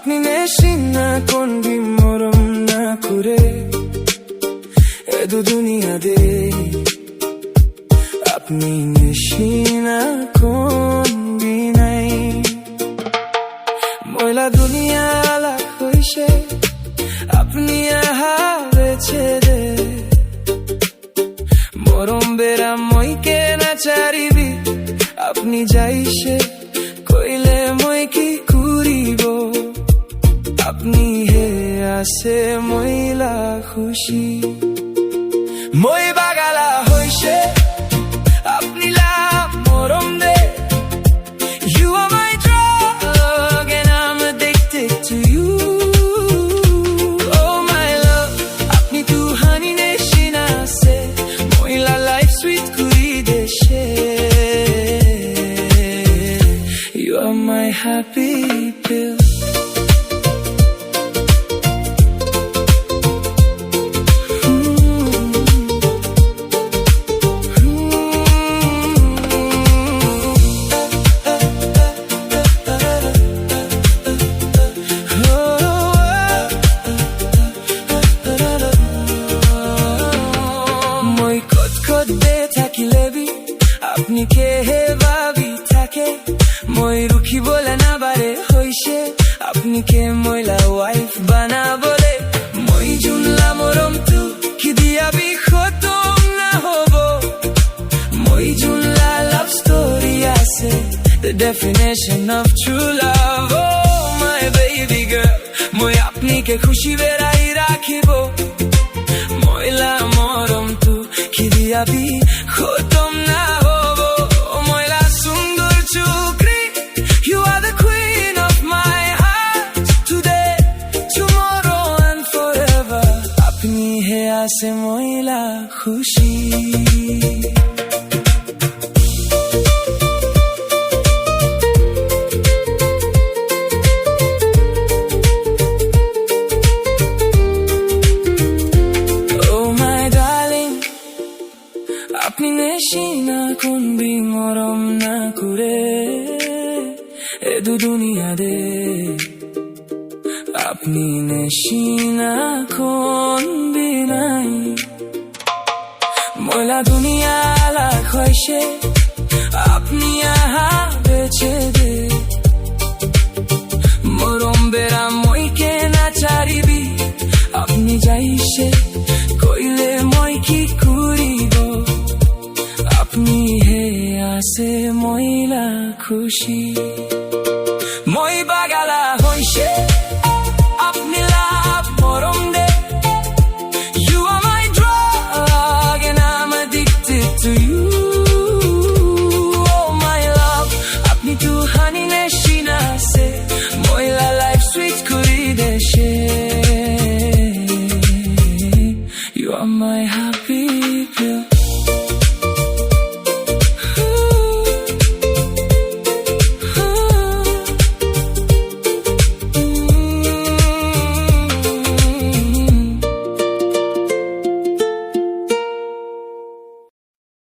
আপনি নেশি না কোন বি মরম না করে এ দু দুনিয়া দে আপনি নেশি না কোন বি নাই ময়লা দুনিয়া লাখ হইছে আপনি আহা বেছে দে মরম বেড়া মইকে না চারিবি আপনি যাইছে কইলে মই কি করিব আপনি হে আছে মইলা খুশি মই বাগালা হইছে আপনি লা মরম দে You are my drug and I'm addicted to you Oh my love আপনি তু হানি নেশি না সে মইলা লাইফ সুইট করি দেশে You are my happy pill আপনি কে হে ভাবি থাকে মই রুখি বলে না বারে হইছে আপনি কে মইলা ওয়াইফ বানা বলে মই জুনলা মরম তু কি দিয়াবি খতম না হব মই জুনলা লাভ স্টোরি আছে the definition of true love oh my baby girl মই আপনি কে খুশি বেড়াই রাখিব মইলা মরম তু কি দিয়াবি খতম না আছে মইলা খুশি Oh my darling আপনি নেশি না কোন বি মরম না করে এ দু দুনিয়া দে আপনি নেশি না কোন বি নাই ময়লা দুনিয়া লাখ হইছে আপনি আহা বেছে দে মরম বেড়া মইকে না চারিবি আপনি যাইছে কইলে মই কি করিব আপনি হে আছে মইলা খুশি